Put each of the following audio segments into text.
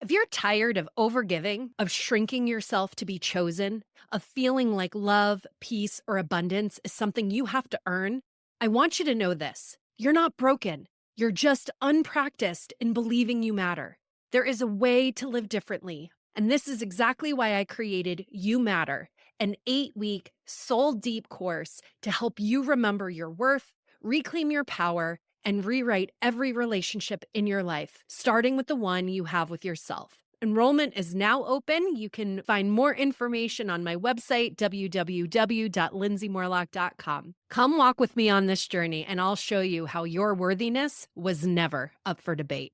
If you're tired of overgiving, of shrinking yourself to be chosen, of feeling like love, peace, or abundance is something you have to earn, I want you to know this. You're not broken. You're just unpracticed in believing you matter. There is a way to live differently. And this is exactly why I created You Matter, an 8-week, soul-deep course to help you remember your worth, reclaim your power, and rewrite every relationship in your life, starting with the one you have with yourself. Enrollment is now open. You can find more information on my website, www.lindsaymorlock.com. Come walk with me on this journey, and I'll show you how your worthiness was never up for debate.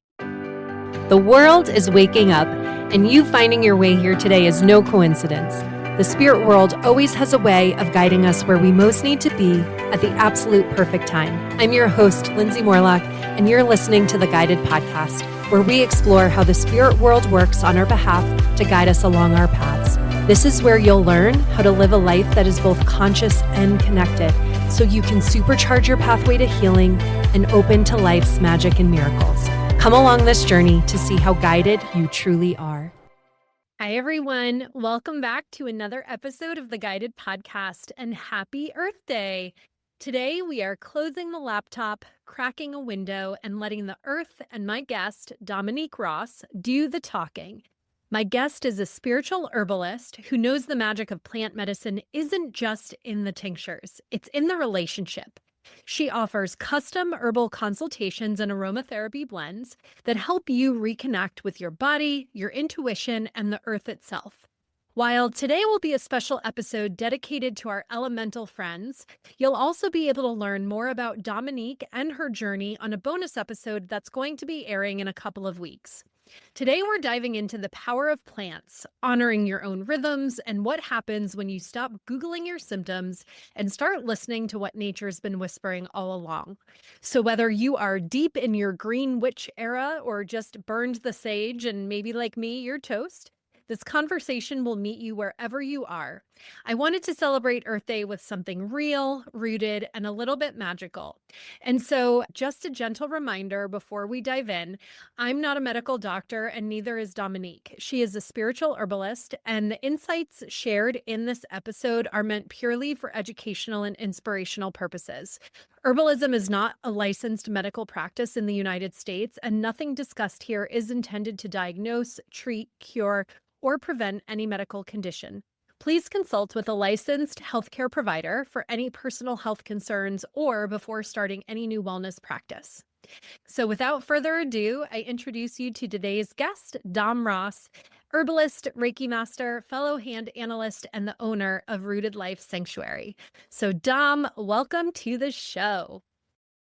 The world is waking up, and you finding your way here today is no coincidence. The spirit world always has a way of guiding us where we most need to be at the absolute perfect time. I'm your host, Lindsay Morlock, and you're listening to The Guided Podcast, where we explore how the spirit world works on our behalf to guide us along our paths. This is where you'll learn how to live a life that is both conscious and connected, so you can supercharge your pathway to healing and open to life's magic and miracles. Come along this journey to see how guided you truly are. Hi, everyone. Welcome back to another episode of the Guided Podcast, and happy Earth Day. Today, we are closing the laptop, cracking a window, and letting the earth and my guest, Dominique Ross, do the talking. My guest is a spiritual herbalist who knows the magic of plant medicine isn't just in the tinctures, it's in the relationship. She offers custom herbal consultations and aromatherapy blends that help you reconnect with your body, your intuition, and the earth itself. While today will be a special episode dedicated to our elemental friends, you'll also be able to learn more about Dominique and her journey on a bonus episode that's going to be airing in a couple of weeks. Today, we're diving into the power of plants, honoring your own rhythms, and what happens when you stop Googling your symptoms and start listening to what nature's been whispering all along. So whether you are deep in your green witch era or just burned the sage and maybe like me, you're toast, this conversation will meet you wherever you are. I wanted to celebrate Earth Day with something real, rooted, and a little bit magical. And so just a gentle reminder before we dive in, I'm not a medical doctor and neither is Dominique. She is a spiritual herbalist, and the insights shared in this episode are meant purely for educational and inspirational purposes. Herbalism is not a licensed medical practice in the United States, and nothing discussed here is intended to diagnose, treat, cure, or prevent any medical condition. Please consult with a licensed healthcare provider for any personal health concerns or before starting any new wellness practice. So without further ado, I introduce you to today's guest, Dom Ross, herbalist, Reiki master, fellow hand analyst, and the owner of Rooted Life Sanctuary. So Dom, welcome to the show.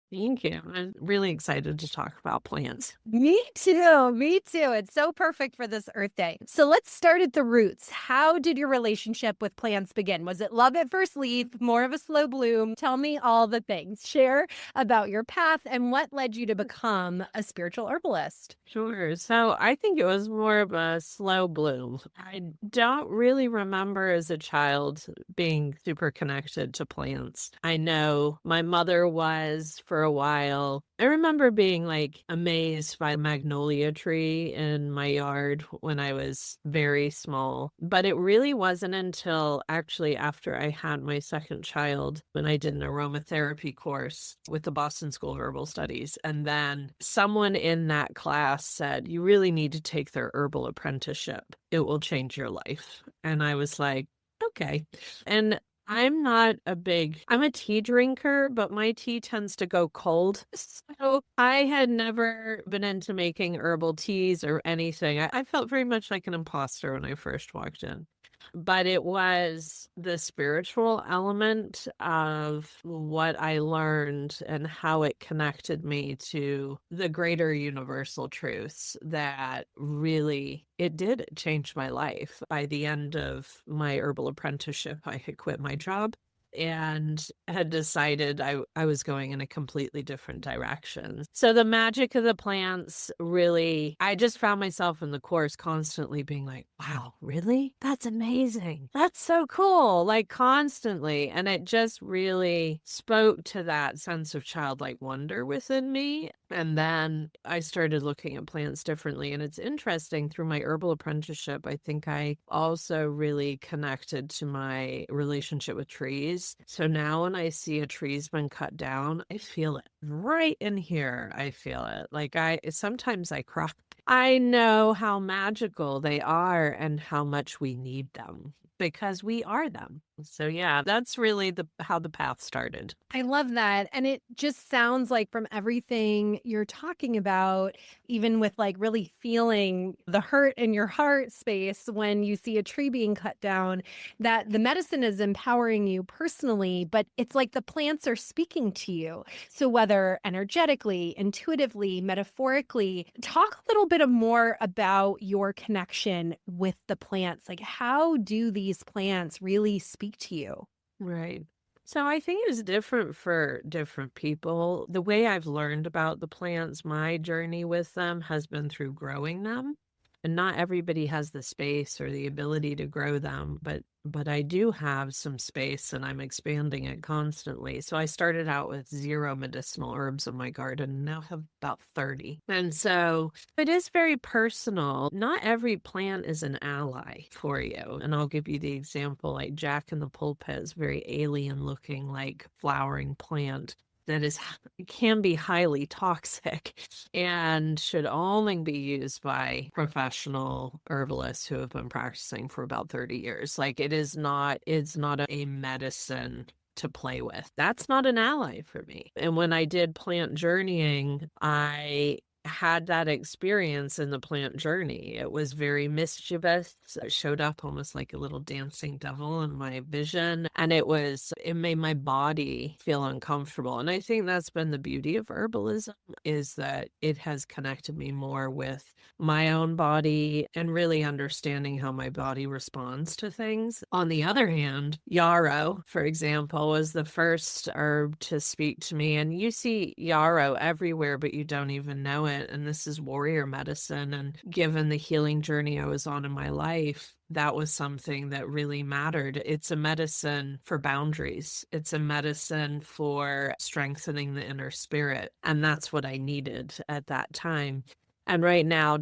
Thank you. I'm really excited to talk about plants. Me too. Me too. It's so perfect for this Earth Day. So let's start at the roots. How did your relationship with plants begin? Was it love at first leaf, more of a slow bloom? Tell me all the things. Share about your path and what led you to become a spiritual herbalist. Sure. So I think it was more of a slow bloom. I don't really remember as a child being super connected to plants. I know my mother was for a while. I remember being like amazed by a magnolia tree in my yard when I was very small. But it really wasn't until actually after I had my second child when I did an aromatherapy course with the Boston School of Herbal Studies. And then someone in that class said, you really need to take their herbal apprenticeship. It will change your life. And I was like, okay. And I'm a tea drinker, but my tea tends to go cold. So I had never been into making herbal teas or anything. I felt very much like an imposter when I first walked in. But it was the spiritual element of what I learned and how it connected me to the greater universal truths that really, it did change my life. By the end of my herbal apprenticeship, I had quit my job. and had decided I was going in a completely different direction. So the magic of the plants really, I just found myself in the course constantly being like, wow, really? That's amazing. That's so cool. Like constantly. And it just really spoke to that sense of childlike wonder within me. And then I started looking at plants differently. And it's interesting, through my herbal apprenticeship, I think I also really connected to my relationship with trees. So now when I see a tree's been cut down, I feel it right in here. I feel it. Like sometimes I cry. I know how magical they are and how much we need them because we are them. So yeah, that's really how the path started. I love that. And it just sounds like, from everything you're talking about, even with like really feeling the hurt in your heart space when you see a tree being cut down, that the medicine is empowering you personally, but it's like the plants are speaking to you. So whether energetically, intuitively, metaphorically, talk a little bit more about your connection with the plants. Like, how do these plants really speak to you? Right. So I think it's different for different people. The way I've learned about the plants, my journey with them has been through growing them. And not everybody has the space or the ability to grow them, but I do have some space and I'm expanding it constantly. So I started out with 0 medicinal herbs in my garden and now have about 30. And so it is very personal. Not every plant is an ally for you. And I'll give you the example, like Jack in the Pulpit is very alien looking, like flowering plant that can be highly toxic and should only be used by professional herbalists who have been practicing for about 30 years. Like it's not a medicine to play with. That's not an ally for me. And when I did plant journeying, I had that experience in the plant journey. It was very mischievous. It showed up almost like a little dancing devil in my vision. And it made my body feel uncomfortable. And I think that's been the beauty of herbalism, is that it has connected me more with my own body and really understanding how my body responds to things. On the other hand, yarrow, for example, was the first herb to speak to me. And you see yarrow everywhere, but you don't even know it. And this is warrior medicine. And given the healing journey I was on in my life, that was something that really mattered. It's a medicine for boundaries. It's a medicine for strengthening the inner spirit. And that's what I needed at that time. And right now,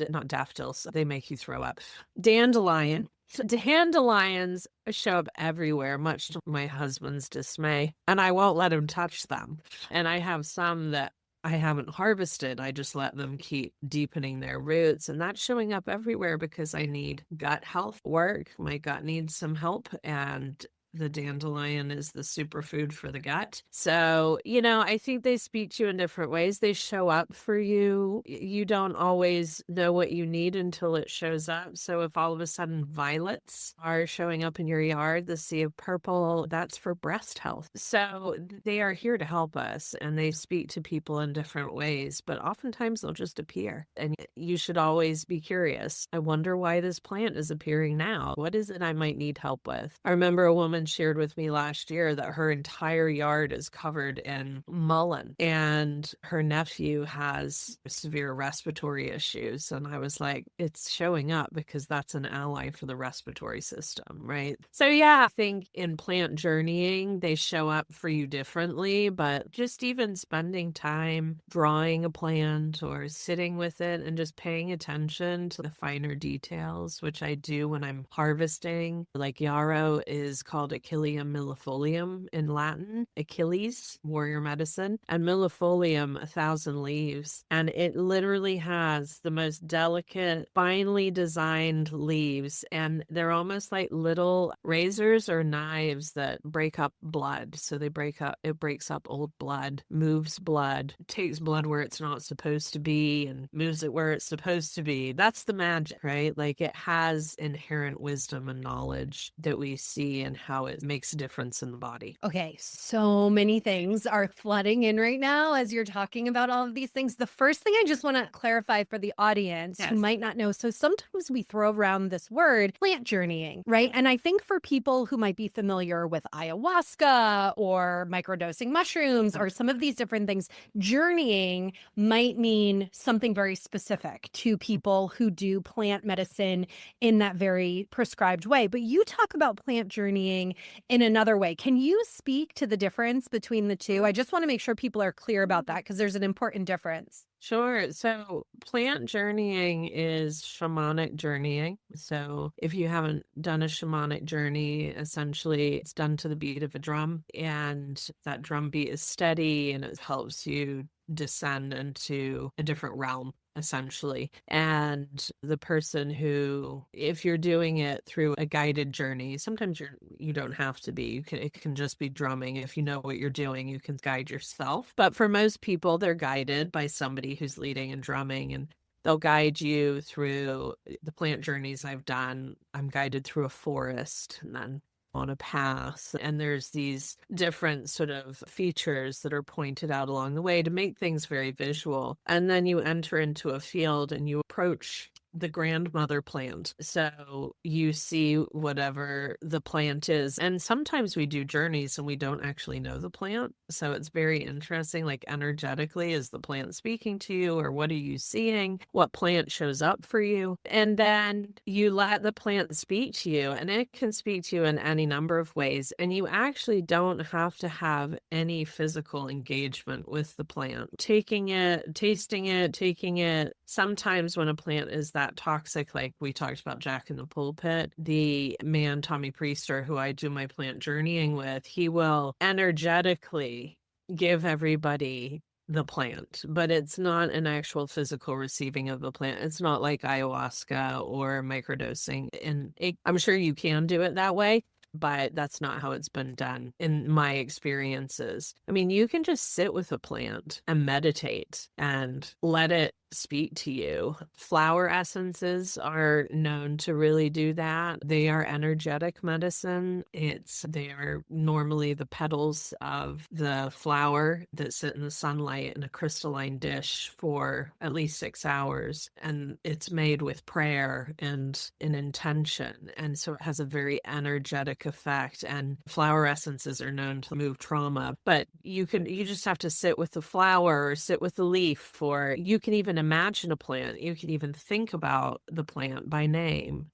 not daffodils, they make you throw up. Dandelion. So dandelions show up everywhere, much to my husband's dismay, and I won't let him touch them. And I have some that I haven't harvested. I just let them keep deepening their roots, and that's showing up everywhere because I need gut health work. My gut needs some help, and the dandelion is the superfood for the gut. So, I think they speak to you in different ways. They show up for you. You don't always know what you need until it shows up. So if all of a sudden violets are showing up in your yard, the sea of purple, that's for breast health. So they are here to help us, and they speak to people in different ways, but oftentimes they'll just appear. And you should always be curious. I wonder why this plant is appearing now. What is it I might need help with? I remember a woman shared with me last year that her entire yard is covered in mullein, and her nephew has severe respiratory issues. And I was like, it's showing up because that's an ally for the respiratory system, right? So yeah, I think in plant journeying, they show up for you differently, but just even spending time drawing a plant or sitting with it and just paying attention to the finer details, which I do when I'm harvesting. Like yarrow is called Achilleum millefolium in Latin, Achilles, warrior medicine, and millefolium, 1,000 leaves. And it literally has the most delicate, finely designed leaves. And they're almost like little razors or knives that break up blood. So it breaks up old blood, moves blood, takes blood where it's not supposed to be and moves it where it's supposed to be. That's the magic, right? Like it has inherent wisdom and knowledge that we see in how how it makes a difference in the body. Okay, so many things are flooding in right now as you're talking about all of these things. The first thing I just want to clarify for the audience who Yes. might not know. So sometimes we throw around this word plant journeying, right? And I think for people who might be familiar with ayahuasca or microdosing mushrooms or some of these different things, journeying might mean something very specific to people who do plant medicine in that very prescribed way. But you talk about plant journeying in another way. Can you speak to the difference between the two? I just want to make sure people are clear about that because there's an important difference. Sure. So plant journeying is shamanic journeying. So if you haven't done a shamanic journey, essentially it's done to the beat of a drum, and that drum beat is steady and it helps you descend into a different realm, essentially. And the person who, if you're doing it through a guided journey, sometimes you don't have to be. It can just be drumming. If you know what you're doing, you can guide yourself. But for most people, they're guided by somebody who's leading and drumming, and they'll guide you through the plant journeys I've done. I'm guided through a forest and then on a path, and there's these different sort of features that are pointed out along the way to make things very visual. And then you enter into a field and you approach the grandmother plant. So you see whatever the plant is. And sometimes we do journeys and we don't actually know the plant. So it's very interesting, like energetically, is the plant speaking to you, or what are you seeing? What plant shows up for you? And then you let the plant speak to you, and it can speak to you in any number of ways. And you actually don't have to have any physical engagement with the plant. Taking it, tasting it, taking it. Sometimes when a plant is that toxic, like we talked about Jack in the Pulpit, the man, Tommy Priester, who I do my plant journeying with, he will energetically give everybody the plant, but it's not an actual physical receiving of the plant. It's not like ayahuasca or microdosing. And I'm sure you can do it that way, but that's not how it's been done in my experiences. I mean, you can just sit with a plant and meditate and let it speak to you. Flower essences are known to really do that. They are energetic medicine. They are normally the petals of the flower that sit in the sunlight in a crystalline dish for at least 6 hours. And it's made with prayer and an intention. And so it has a very energetic effect. And flower essences are known to move trauma. But you just have to sit with the flower or sit with the leaf, or you can even imagine a plant. You can even think about the plant by name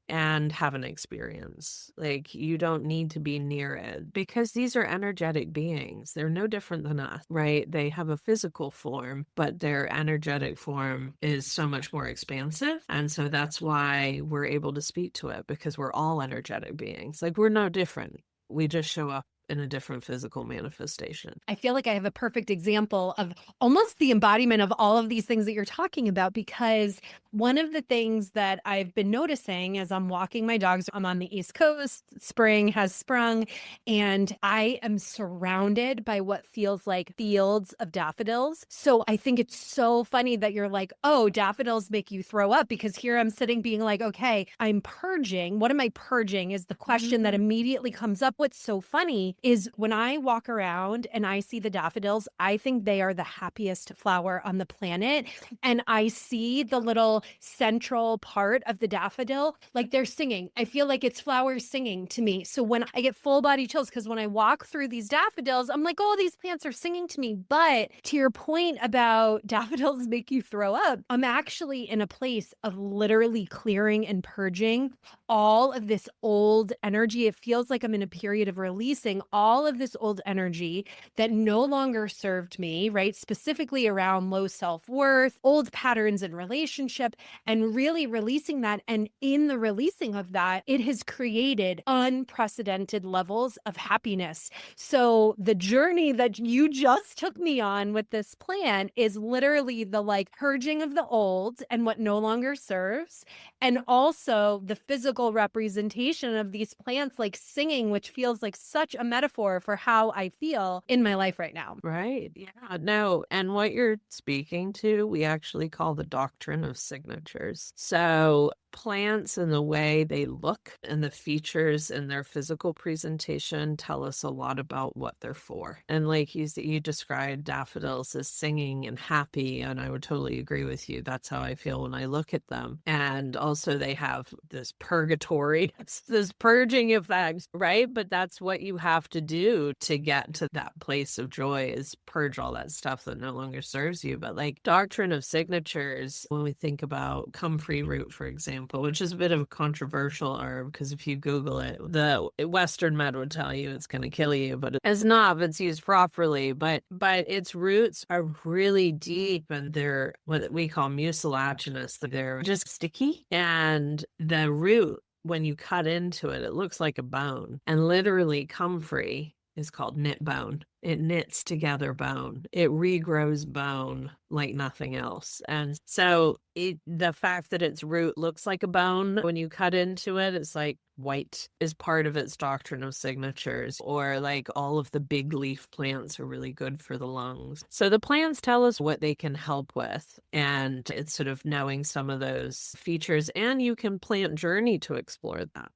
and have an experience. Like, you don't need to be near it, because these are energetic beings. They're no different than us, right? They have a physical form, but their energetic form is so much more expansive. And so that's why we're able to speak to it, because we're all energetic beings. Like, we're no different. We just show up in a different physical manifestation. I feel like I have a perfect example of almost the embodiment of all of these things that you're talking about, because one of the things that I've been noticing as I'm walking my dogs, I'm on the East Coast, spring has sprung, and I am surrounded by what feels like fields of daffodils. So I think it's so funny that you're like, oh, daffodils make you throw up, because here I'm sitting being like, okay, I'm purging. What am I purging is the question that immediately comes up. What's so funny is when I walk around and I see the daffodils, I think they are the happiest flower on the planet. And I see the little central part of the daffodil, like they're singing. I feel like it's flowers singing to me. So when I get full body chills, because when I walk through these daffodils, I'm like, oh, these plants are singing to me. But to your point about daffodils make you throw up, I'm actually in a place of literally clearing and purging all of this old energy. It feels like I'm in a period of releasing all of this old energy that no longer served me, right? Specifically around low self-worth, old patterns in relationship, and really releasing that. And in the releasing of that, it has created unprecedented levels of happiness. So the journey that you just took me on with this plant is literally the like purging of the old and what no longer serves. And also the physical representation of these plants like singing, which feels like such a metaphor for how I feel in my life right now. Right. Yeah. No. And what you're speaking to, we actually call the doctrine of signatures. So plants and the way they look and the features in their physical presentation tell us a lot about what they're for. And like you described daffodils as singing and happy, and I would totally agree with you. That's how I feel when I look at them. And also they have this purgatory, this purging effect, right? But that's what you have to do to get to that place of joy, is purge all that stuff that no longer serves you. But like doctrine of signatures, when we think about comfrey root, for example, which is a bit of a controversial herb, because if you Google it, the Western med would tell you it's going to kill you, but it's not if it's used properly. But its roots are really deep, and they're what we call mucilaginous. They're just sticky, and the root, when you cut into it, it looks like a bone. And literally comfrey is called knit bone. It knits together bone. It regrows bone like nothing else. And so the fact that its root looks like a bone, when you cut into it, it's like white, is part of its doctrine of signatures. Or like all of the big leaf plants are really good for the lungs. So the plants tell us what they can help with. And it's sort of knowing some of those features. And you can plant journey to explore that.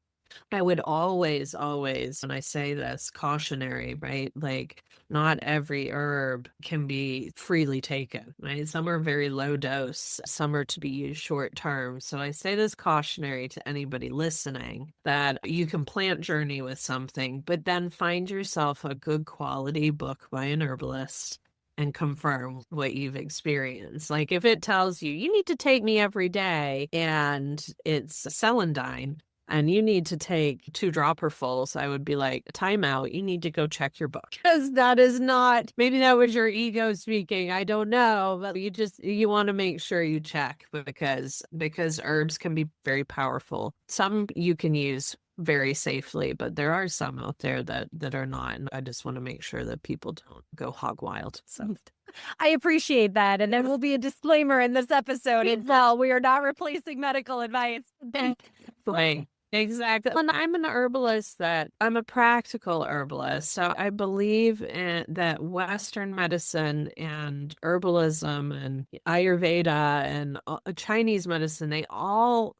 I would always, when I say this, cautionary, right? Like not every herb can be freely taken, right? Some are very low dose, some are to be used short term. So I say this cautionary to anybody listening, that you can plant journey with something, but then find yourself a good quality book by an herbalist and confirm what you've experienced. Like if it tells you, you need to take me every day and it's celandine, and you need to take 2 dropperfuls, I would be like, time out. You need to go check your book. Because that is not, maybe that was your ego speaking. I don't know. But you want to make sure you check, because herbs can be very powerful. Some you can use very safely, but there are some out there that are not. And I just want to make sure that people don't go hog wild. So I appreciate that. And there will be a disclaimer in this episode. No, we are not replacing medical advice. Exactly. And I'm an herbalist, that I'm a practical herbalist. So I believe that Western medicine and herbalism and Ayurveda and Chinese medicine, they all,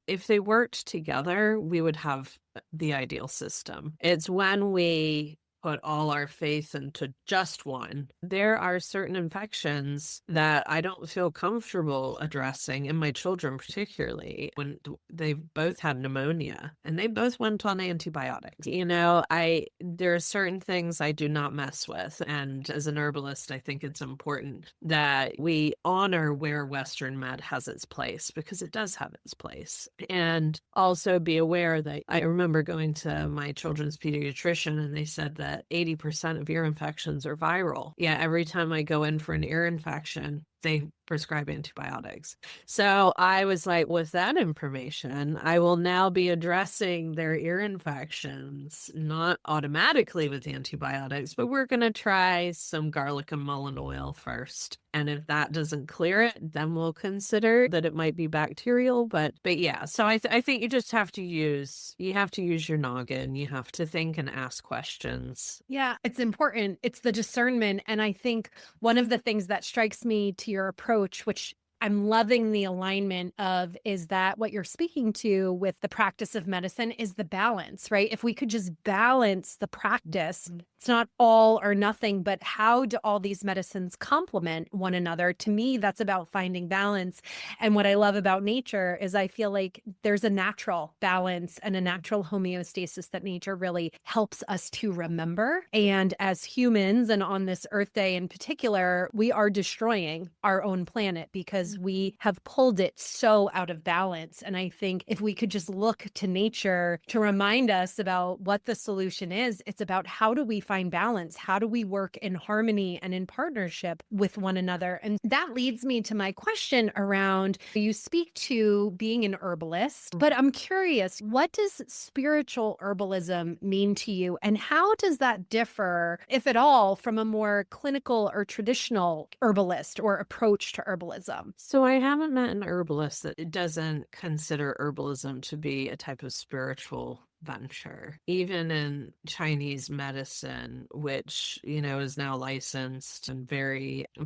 if they worked together, we would have the ideal system. It's when we put all our faith into just one. There are certain infections that I don't feel comfortable addressing, in my children particularly, when they both had pneumonia and they both went on antibiotics. There are certain things I do not mess with. And as an herbalist, I think it's important that we honor where Western med has its place, because it does have its place. And also be aware that I remember going to my children's pediatrician, and they said that 80% of ear infections are viral. Yeah, every time I go in for an ear infection, they prescribe antibiotics. So I was like, with that information, I will now be addressing their ear infections, not automatically with antibiotics, but we're going to try some garlic and mullein oil first. And if that doesn't clear it, then we'll consider that it might be bacterial. But yeah, so I think you just have to use your noggin. You have to think and ask questions. Yeah, it's important. It's the discernment. And I think one of the things that strikes me to your approach, which I'm loving the alignment of, is that what you're speaking to with the practice of medicine is the balance, right? If we could just balance the practice, it's not all or nothing, but how do all these medicines complement one another? To me, that's about finding balance. And what I love about nature is I feel like there's a natural balance and a natural homeostasis that nature really helps us to remember. And as humans, and on this Earth Day in particular, we are destroying our own planet because we have pulled it so out of balance. And I think if we could just look to nature to remind us about what the solution is, it's about how do we find balance? How do we work in harmony and in partnership with one another? And that leads me to my question around, you speak to being an herbalist, but I'm curious, what does spiritual herbalism mean to you? And how does that differ, if at all, from a more clinical or traditional herbalist or approach to herbalism? So I haven't met an herbalist that doesn't consider herbalism to be a type of spiritual venture. Even in Chinese medicine, which, is now licensed and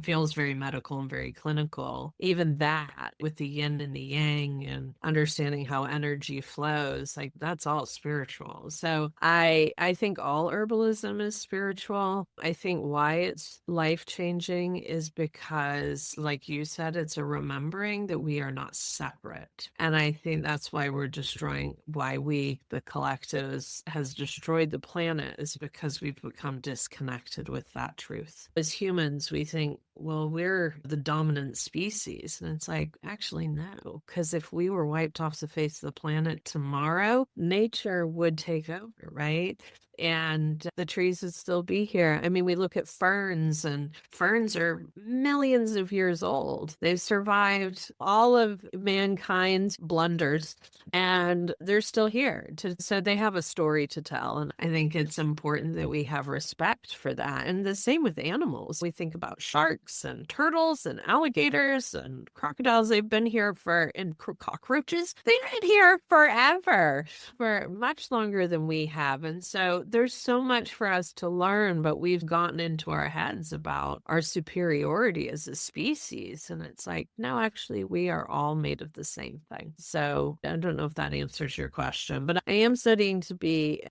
feels very medical and very clinical, even that with the yin and the yang and understanding how energy flows, like that's all spiritual. So I think all herbalism is spiritual. I think why it's life-changing is because, like you said, it's a remembering that we are not separate. And I think that's why we, the collectives, has destroyed the planet, is because we've become disconnected with that truth. As humans, we think, well, we're the dominant species. And it's like, actually, no. Because if we were wiped off the face of the planet tomorrow, nature would take over, right? And the trees would still be here. I mean, we look at ferns, and ferns are millions of years old. They've survived all of mankind's blunders, and they're still here. So they have a story to tell. And I think it's important that we have respect for that. And the same with animals. We think about sharks and turtles and alligators and crocodiles. They've been here and cockroaches. They've been here forever, for much longer than we have. And so there's so much for us to learn, but we've gotten into our heads about our superiority as a species. And it's like, no, actually, we are all made of the same thing. So I don't know if that answers your question, but I am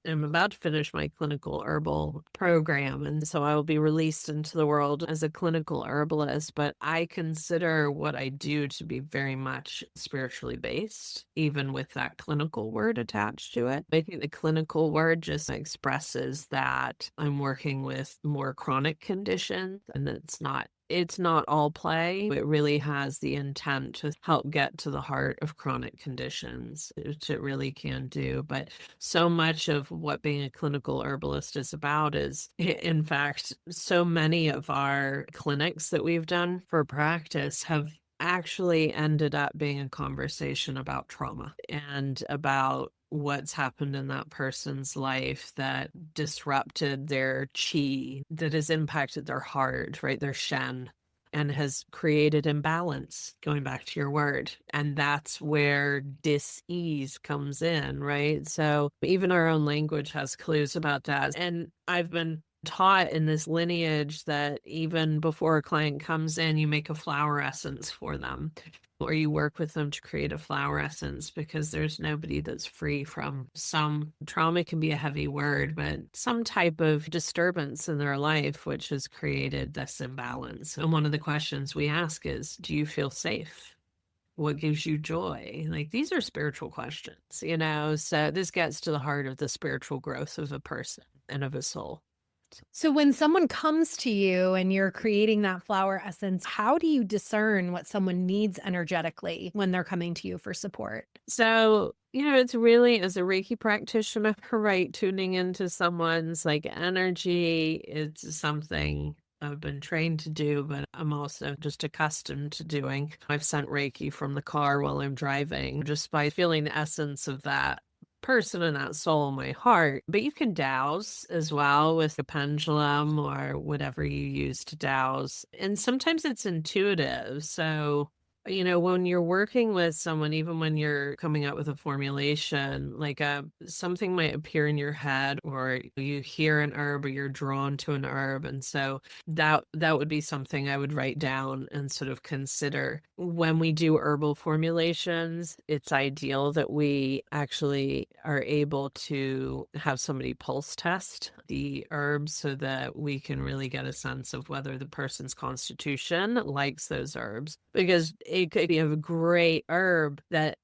I'm about to finish my clinical herbal program. And so I will be released into the world as a clinical herbalist, but I consider what I do to be very much spiritually based, even with that clinical word attached to it. I think the clinical word just expresses that I'm working with more chronic conditions, and it's not all play. It really has the intent to help get to the heart of chronic conditions, which it really can do. But so much of what being a clinical herbalist is about is, in fact, so many of our clinics that we've done for practice have actually ended up being a conversation about trauma and about what's happened in that person's life that disrupted their chi, that has impacted their heart, right? Their shen, and has created imbalance, going back to your word. And that's where dis-ease comes in, right? So even our own language has clues about that. And I've been taught in this lineage that even before a client comes in, you make a flower essence for them, or you work with them to create a flower essence, because there's nobody that's free from some trauma. Can be a heavy word, but some type of disturbance in their life, which has created this imbalance. And one of the questions we ask is, do you feel safe? What gives you joy? Like, these are spiritual questions, so this gets to the heart of the spiritual growth of a person and of a soul. So when someone comes to you and you're creating that flower essence, how do you discern what someone needs energetically when they're coming to you for support? So, it's really, as a Reiki practitioner, right, tuning into someone's energy. It's something I've been trained to do, but I'm also just accustomed to doing. I've sent Reiki from the car while I'm driving, just by feeling the essence of that person and that soul in my heart. But you can dowse as well with a pendulum or whatever you use to dowse. And sometimes it's intuitive. So, when you're working with someone, even when you're coming up with a formulation, something might appear in your head, or you hear an herb, or you're drawn to an herb. And so that would be something I would write down and sort of consider. When we do herbal formulations, it's ideal that we actually are able to have somebody pulse test the herbs so that we can really get a sense of whether the person's constitution likes those herbs. Because it could be a great herb that,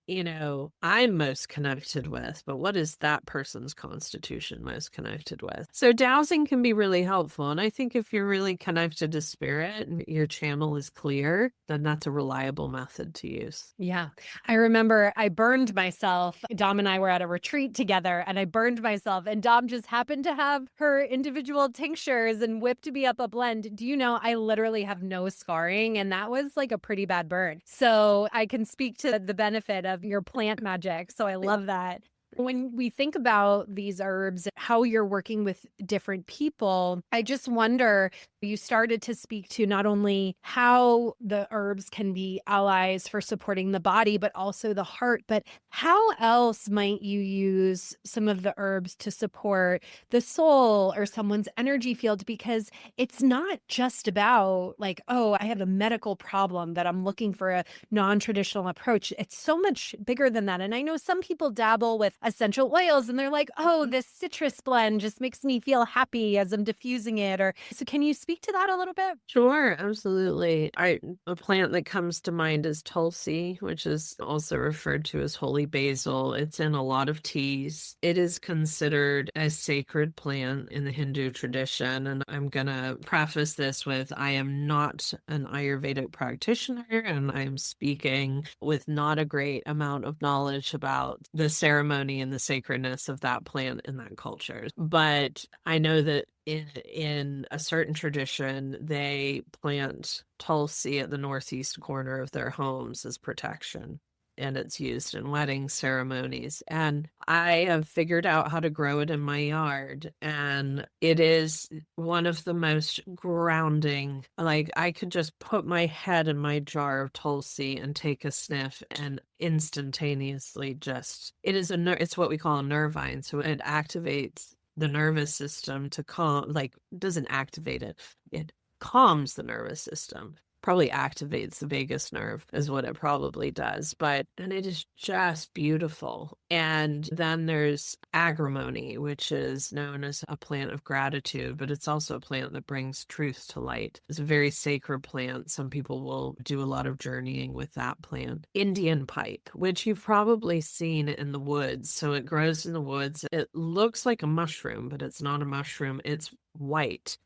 I'm most connected with, but what is that person's constitution most connected with? So dowsing can be really helpful. And I think if you're really connected to spirit and your channel is clear, then that's a reliable method to use. Yeah. I remember I burned myself. Dom and I were at a retreat together, and I burned myself, and Dom just happened to have her individual tinctures and whipped me up a blend. Do you know, I literally have no scarring, and that was a pretty bad burn. So I can speak to the benefit of your plant magic. So I love that. When we think about these herbs, how you're working with different people, I just wonder, you started to speak to not only how the herbs can be allies for supporting the body, but also the heart. But how else might you use some of the herbs to support the soul or someone's energy field? Because it's not just about like, oh, I have a medical problem that I'm looking for a non-traditional approach. It's so much bigger than that. And I know some people dabble with essential oils and they're like, oh, this citrus blend just makes me feel happy as I'm diffusing it. Or so can you speak to that a little bit? Sure, absolutely. A plant that comes to mind is tulsi, which is also referred to as holy basil. It's in a lot of teas. It is considered a sacred plant in the Hindu tradition. And I'm going to preface this with I am not an Ayurvedic practitioner, and I'm speaking with not a great amount of knowledge about the ceremony and the sacredness of that plant in that culture. But I know that in a certain tradition, they plant tulsi at the northeast corner of their homes as protection. And it's used in wedding ceremonies. And I have figured out how to grow it in my yard. And it is one of the most grounding, like I could just put my head in my jar of tulsi and take a sniff and instantaneously just, it's what we call a nervine. So it activates the nervous system to calm, like doesn't activate it. It calms the nervous system. Probably activates the vagus nerve is what it probably does. And it is just beautiful. And then there's agrimony, which is known as a plant of gratitude, but it's also a plant that brings truth to light. It's a very sacred plant. Some people will do a lot of journeying with that plant. Indian pipe, which you've probably seen in the woods. So it grows in the woods. It looks like a mushroom, but it's not a mushroom. It's white.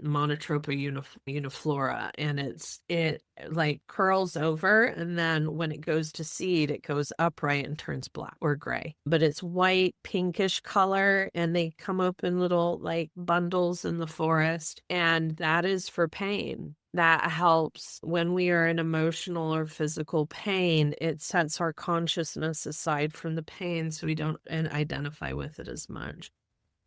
Monotropa uniflora, and it like curls over, and then when it goes to seed it goes upright and turns black or gray, but it's white pinkish color, and they come up in little like bundles in the forest, and that is for pain. That helps when we are in emotional or physical pain. It sets our consciousness aside from the pain so we don't identify with it as much.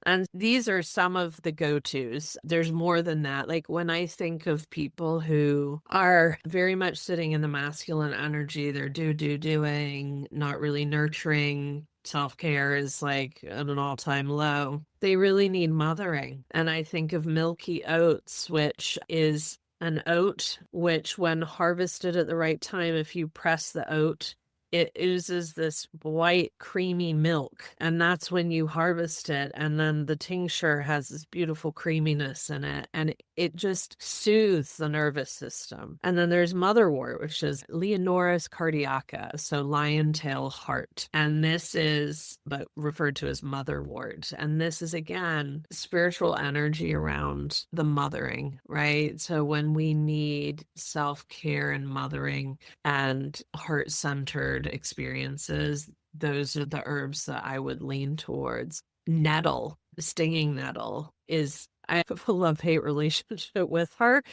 And these are some of the go-tos. There's more than that. Like when I think of people who are very much sitting in the masculine energy, they're doing, not really nurturing. Self-care is like at an all-time low. They really need mothering. And I think of milky oats, which is an oat, which when harvested at the right time, if you press the oat, it oozes this white creamy milk, and that's when you harvest it, and then the tincture has this beautiful creaminess in it, and it just soothes the nervous system. And then there's motherwort, which is Leonoris cardiaca, so lion tail heart, and this is but referred to as motherwort, and this is again spiritual energy around the mothering, right? So when we need self-care and mothering and heart-centered experiences, those are the herbs that I would lean towards. Nettle, stinging nettle is, I have a love-hate relationship with her.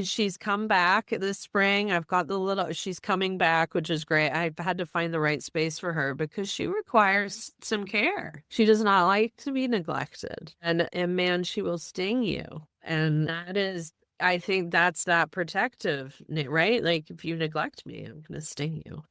She's come back this spring. I've got she's coming back, which is great. I've had to find the right space for her because she requires some care. She does not like to be neglected. And man, she will sting you. And that is, I think that's that protective, right? Like if you neglect me, I'm going to sting you.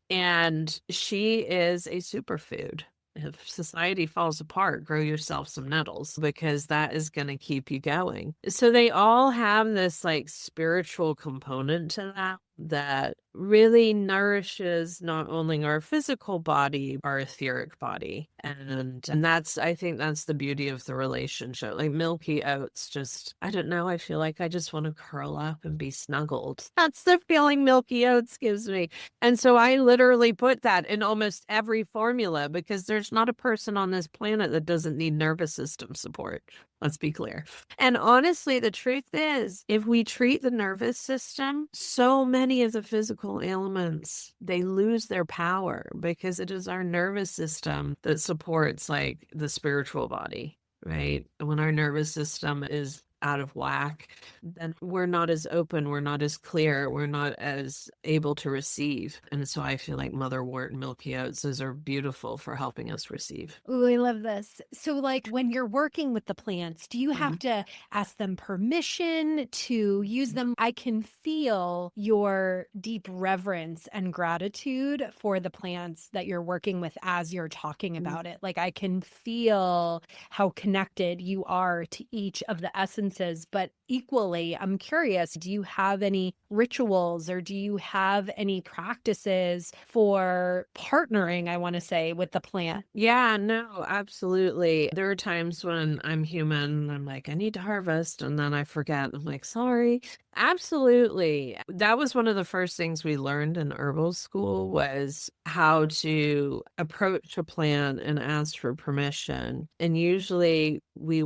And she is a superfood. If society falls apart, grow yourself some nettles because that is going to keep you going. So they all have this like spiritual component to that really nourishes not only our physical body, our etheric body. And that's, I think that's the beauty of the relationship. Like milky oats, just, I don't know, I feel like I just want to curl up and be snuggled. That's the feeling milky oats gives me. And so I literally put that in almost every formula because there's not a person on this planet that doesn't need nervous system support. Let's be clear. And honestly, the truth is, if we treat the nervous system, so many of the physical ailments, they lose their power because it is our nervous system that supports like the spiritual body, right? When our nervous system is out of whack, then we're not as open, we're not as clear, we're not as able to receive. And so I feel like motherwort and milky oats, those are beautiful for helping us receive. Ooh, I love this. So, like, when you're working with the plants, do you have to ask them permission to use them? I can feel your deep reverence and gratitude for the plants that you're working with as you're talking about it. Like, I can feel how connected you are to each of the essences. But equally, I'm curious, do you have any rituals or do you have any practices for partnering, I want to say, with the plant? Yeah, no, absolutely. There are times when I'm human, I'm like, I need to harvest, and then I forget. I'm like, sorry. Absolutely. That was one of the first things we learned in herbal school was how to approach a plant and ask for permission. And usually we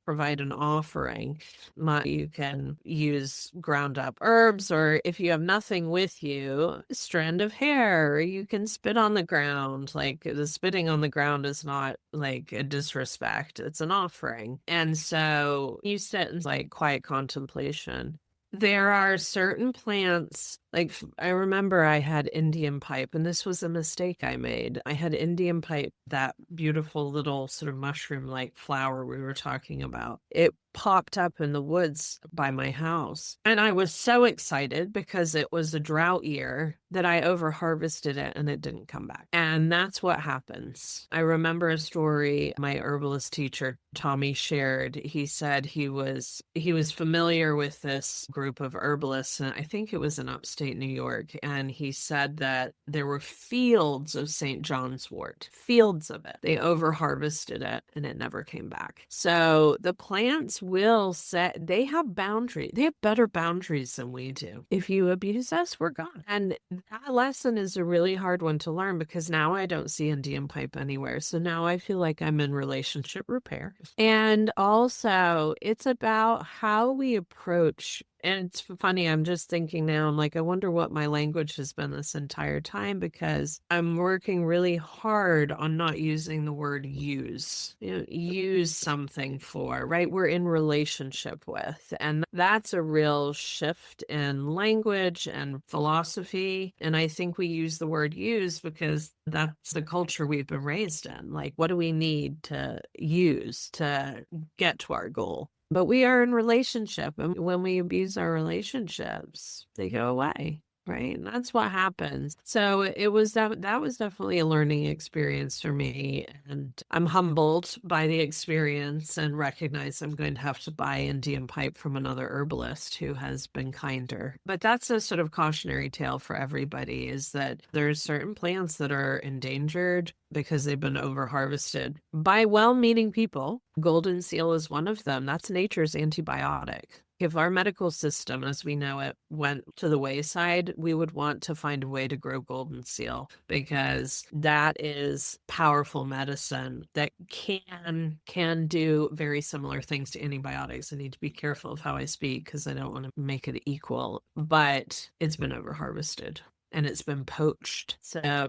provide an offering. You can use ground up herbs, or if you have nothing with you, a strand of hair, or you can spit on the ground. Like the spitting on the ground is not like a disrespect, it's an offering. And so you sit in like quiet contemplation. There are certain plants, like I remember I had Indian pipe, and this was a mistake I made. I had Indian pipe, that beautiful little sort of mushroom-like flower we were talking about. It popped up in the woods by my house. And I was so excited because it was a drought year that I over harvested it and it didn't come back. And that's what happens. I remember a story my herbalist teacher, Tommy, shared. He said he was familiar with this group of herbalists, and I think it was in upstate New York. And he said that there were fields of St. John's wort, fields of it. They over harvested it and it never came back. So the plants will set, they have boundaries. They have better boundaries than we do. If you abuse us, we're gone. And that lesson is a really hard one to learn because now I don't see Indian pipe anywhere. So now I feel like I'm in relationship repair. And also it's about how we approach. And it's funny, I'm just thinking now, I'm like, I wonder what my language has been this entire time because I'm working really hard on not using the word use. Use something for, right? We're in relationship with. And that's a real shift in language and philosophy. And I think we use the word use because that's the culture we've been raised in. Like, what do we need to use to get to our goal? But we are in relationship, and when we abuse our relationships, they go away, right? And that's what happens. So it was that was definitely a learning experience for me, and I'm humbled by the experience and recognize I'm going to have to buy Indian pipe from another herbalist who has been kinder. But that's a sort of cautionary tale for everybody, is that there's certain plants that are endangered because they've been over harvested by well-meaning people. Golden seal is one of them. That's nature's antibiotic. If our medical system, as we know it, went to the wayside, we would want to find a way to grow golden seal because that is powerful medicine that can do very similar things to antibiotics. I need to be careful of how I speak because I don't want to make it equal, but it's been over harvested. And it's been poached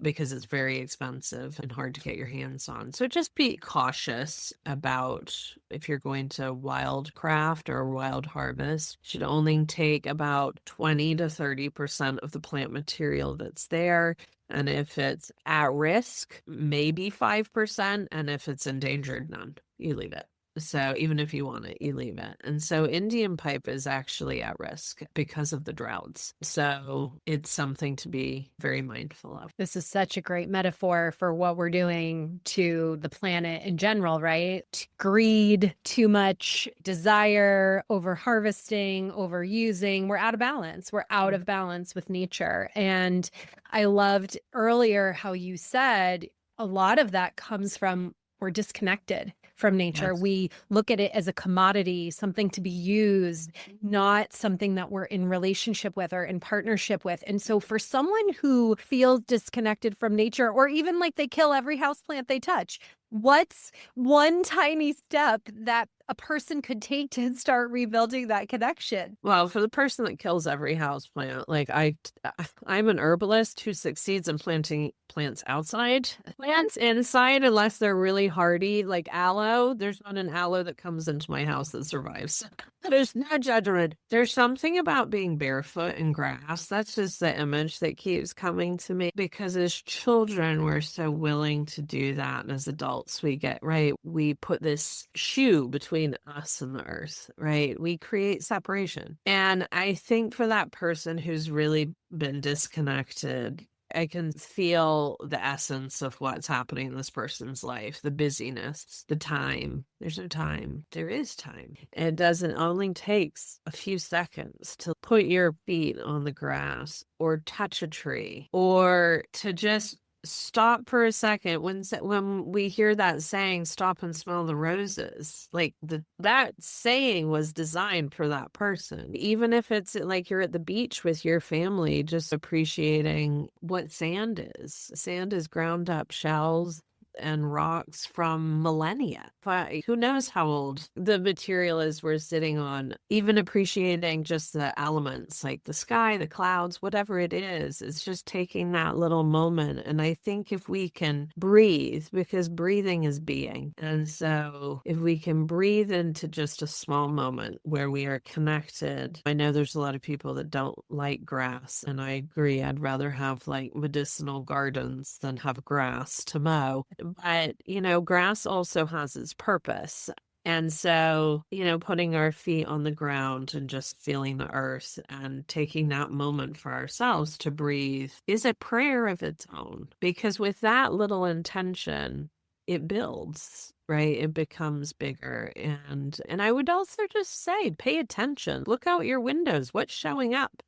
because it's very expensive and hard to get your hands on. So just be cautious about if you're going to wild craft or wild harvest. You should only take about 20 to 30% of the plant material that's there. And if it's at risk, maybe 5%. And if it's endangered, none. You leave it. So even if you want it, you leave it. And so Indian pipe is actually at risk because of the droughts. So it's something to be very mindful of. This is such a great metaphor for what we're doing to the planet in general, right? Greed, too much desire, over harvesting, overusing. We're out of balance. We're out of balance with nature. And I loved earlier how you said a lot of that comes from we're disconnected from nature. Yes. We look at it as a commodity, something to be used, not something that we're in relationship with or in partnership with. And so for someone who feels disconnected from nature, or even like they kill every houseplant they touch, What's one tiny step that a person could take to start rebuilding that connection? Well, for the person that kills every houseplant, like I'm an herbalist who succeeds in planting plants outside. Plants inside, unless they're really hardy, like aloe. There's not an aloe that comes into my house that survives. There's no judgment. There's something about being barefoot in grass. That's just the image that keeps coming to me, because as children, we're so willing to do that. And as adults, we put this shoe between us and the earth, right? We create separation. And I think for that person who's really been disconnected, I can feel the essence of what's happening in this person's life, the busyness, the time. There's no time. There is time. It doesn't only takes a few seconds to put your feet on the grass or touch a tree or to just stop for a second. When we hear that saying, stop and smell the roses, like that saying was designed for that person. Even if it's like you're at the beach with your family, just appreciating what sand is. Sand is ground up shells and rocks from millennia. But who knows how old the material is we're sitting on. Even appreciating just the elements like the sky, the clouds, whatever it is, it's just taking that little moment. And I think if we can breathe, because breathing is being. And so if we can breathe into just a small moment where we are connected. I know there's a lot of people that don't like grass, and I agree. I'd rather have like medicinal gardens than have grass to mow. But, grass also has its purpose. And so, putting our feet on the ground and just feeling the earth and taking that moment for ourselves to breathe is a prayer of its own. Because with that little intention, it builds, right? It becomes bigger. And I would also just say, pay attention. Look out your windows. What's showing up?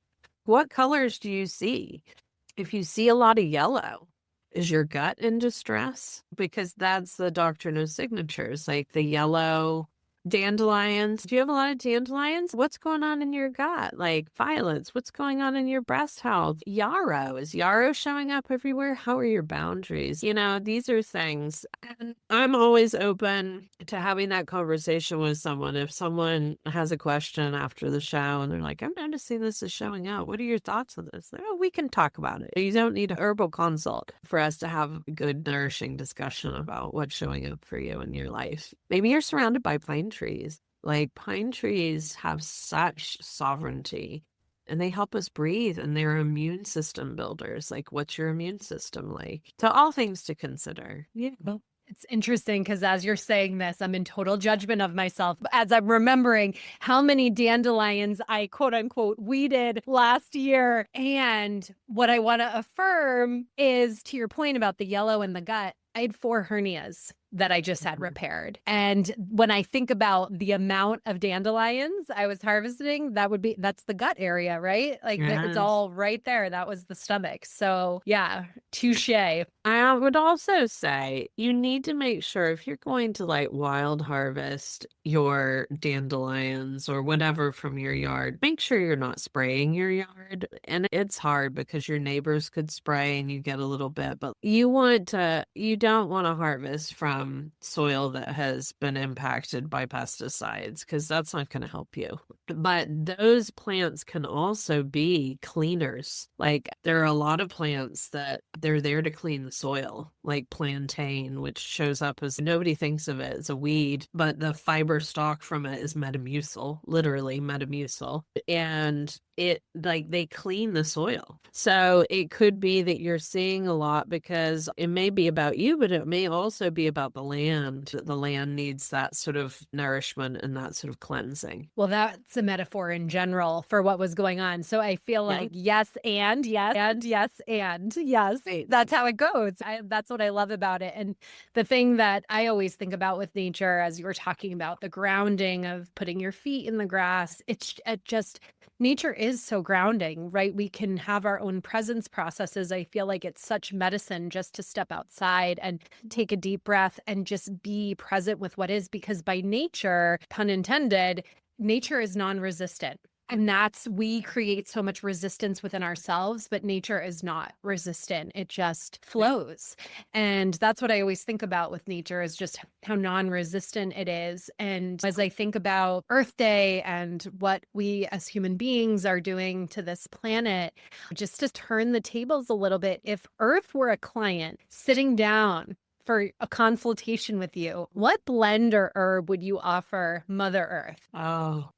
What colors do you see? If you see a lot of yellow, is your gut in distress? Because that's the doctrine of signatures, like the yellow dandelions. Do you have a lot of dandelions? What's going on in your gut? Like violets, what's going on in your breast health? Yarrow, is yarrow showing up everywhere? How are your boundaries? These are things. And I'm always open to having that conversation with someone. If someone has a question after the show and they're like, I'm noticing this is showing up. What are your thoughts on this? Oh, we can talk about it. You don't need a herbal consult for us to have a good, nourishing discussion about what's showing up for you in your life. Maybe you're surrounded by pine trees. Like pine trees have such sovereignty and they help us breathe, and they're immune system builders. Like, what's your immune system like? So all things to consider. Yeah. Well, it's interesting because as you're saying this, I'm in total judgment of myself as I'm remembering how many dandelions I quote unquote weeded last year. And what I want to affirm is, to your point about the yellow in the gut, I had 4 hernias that I just had repaired. And when I think about the amount of dandelions I was harvesting, that's the gut area, right? Like it's all right there. That was the stomach. So yeah, touche. I would also say you need to make sure if you're going to like wild harvest your dandelions or whatever from your yard, make sure you're not spraying your yard. And it's hard because your neighbors could spray and you get a little bit, but you don't want to harvest from soil that has been impacted by pesticides, because that's not going to help you. But those plants can also be cleaners. Like there are a lot of plants that they're there to clean the soil, like plantain, which shows up as, nobody thinks of it as a weed, but the fiber stalk from it is Metamucil, literally Metamucil. And they clean the soil. So it could be that you're seeing a lot because it may be about you, but it may also be about the land. The land needs that sort of nourishment and that sort of cleansing. Well, that's a metaphor in general for what was going on. So I feel like yes, and yes, and yes, and yes. That's how it goes. That's what I love about it. And the thing that I always think about with nature, as you were talking about the grounding of putting your feet in the grass, it just nature is so grounding, right? We can have our own presence processes. I feel like it's such medicine just to step outside and take a deep breath and just be present with what is, because by nature, pun intended, nature is non-resistant. And we create so much resistance within ourselves, but nature is not resistant. It just flows. And that's what I always think about with nature, is just how non-resistant it is. And as I think about Earth Day and what we as human beings are doing to this planet, just to turn the tables a little bit, if Earth were a client sitting down for a consultation with you, what blend or herb would you offer Mother Earth? Oh,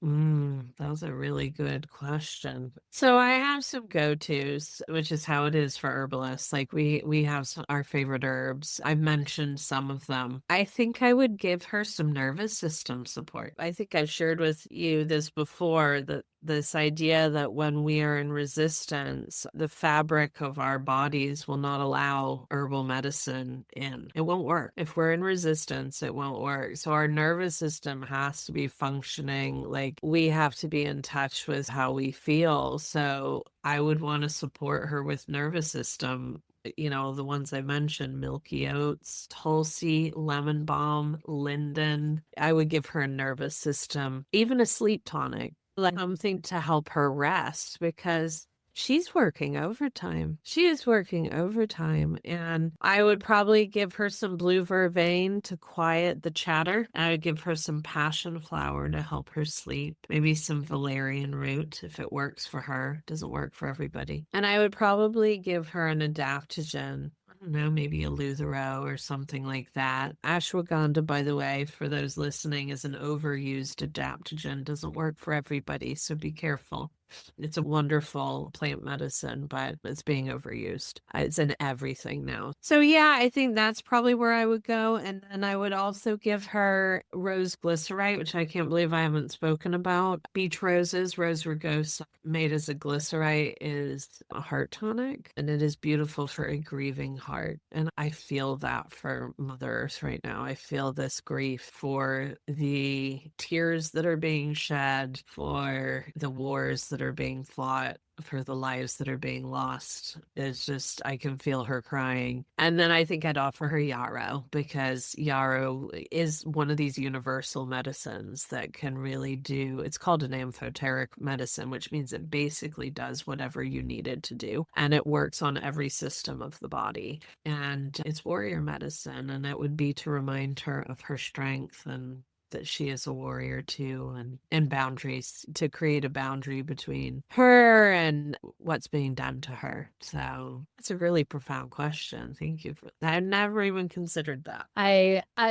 that was a really good question. So I have some go-tos, which is how it is for herbalists. Like we have our favorite herbs. I've mentioned some of them. I think I would give her some nervous system support. I think I've shared with you this before, that this idea that when we are in resistance, the fabric of our bodies will not allow herbal medicine in. It won't work. If we're in resistance, it won't work. So our nervous system has to be functioning. Like, we have to be in touch with how we feel. So I would want to support her with nervous system. You know, the ones I mentioned: milky oats, tulsi, lemon balm, linden. I would give her a nervous system, even a sleep tonic, like something to help her rest, because she's working overtime. She is working overtime. And I would probably give her some blue vervain to quiet the chatter. I would give her some passion flower to help her sleep. Maybe some valerian root if it works for her. Doesn't work for everybody. And I would probably give her an adaptogen. I don't know, maybe a Luthero or something like that. Ashwagandha, by the way, for those listening, is an overused adaptogen. Doesn't work for everybody, so be careful. It's a wonderful plant medicine, but it's being overused. It's in everything now. So yeah, I think that's probably where I would go. And then I would also give her rose glycerite, which I can't believe I haven't spoken about. Beach roses, rose rugosa, made as a glycerite, is a heart tonic, and it is beautiful for a grieving heart. And I feel that for Mother Earth right now. I feel this grief for the tears that are being shed, for the wars that are being fought, for the lives that are being lost. It's just, I can feel her crying. And then I think I'd offer her yarrow, because yarrow is one of these universal medicines that can really do, it's called an amphoteric medicine, which means it basically does whatever you need it to do. And it works on every system of the body. And it's warrior medicine. And it would be to remind her of her strength, and that she is a warrior too, and boundaries, to create a boundary between her and what's being done to her. So it's a really profound question. Thank you for that. I've never even considered that.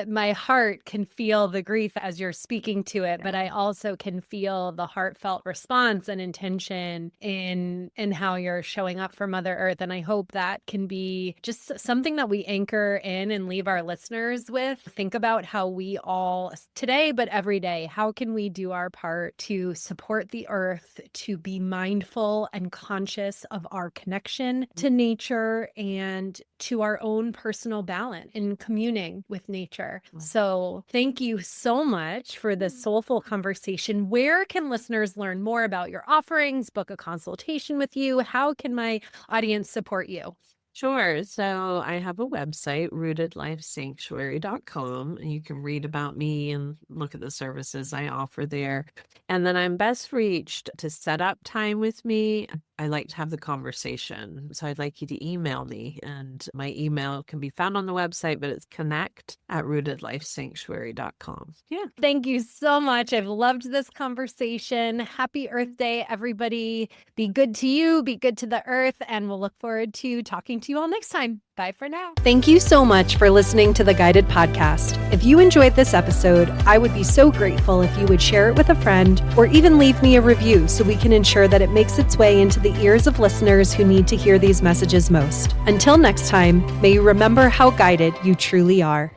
My heart can feel the grief as you're speaking to it, but I also can feel the heartfelt response and intention in how you're showing up for Mother Earth. And I hope that can be just something that we anchor in and leave our listeners with. Think about how we all today, but every day, how can we do our part to support the earth, to be mindful and conscious of our connection to nature and to our own personal balance in communing with nature. So thank you so much for this soulful conversation. Where can listeners learn more about your offerings, book a consultation with you? How can my audience support you? Sure. So I have a website, rootedlifesanctuary.com, and you can read about me and look at the services I offer there. And then I'm best reached to set up time with me. I like to have the conversation. So I'd like you to email me, and my email can be found on the website, but it's connect@rootedlifesanctuary.com. Yeah. Thank you so much. I've loved this conversation. Happy Earth Day, everybody. Be good to you, be good to the earth, and we'll look forward to talking to you all next time. Bye for now. Thank you so much for listening to the Guided Podcast. If you enjoyed this episode, I would be so grateful if you would share it with a friend, or even leave me a review so we can ensure that it makes its way into the ears of listeners who need to hear these messages most. Until next time, may you remember how guided you truly are.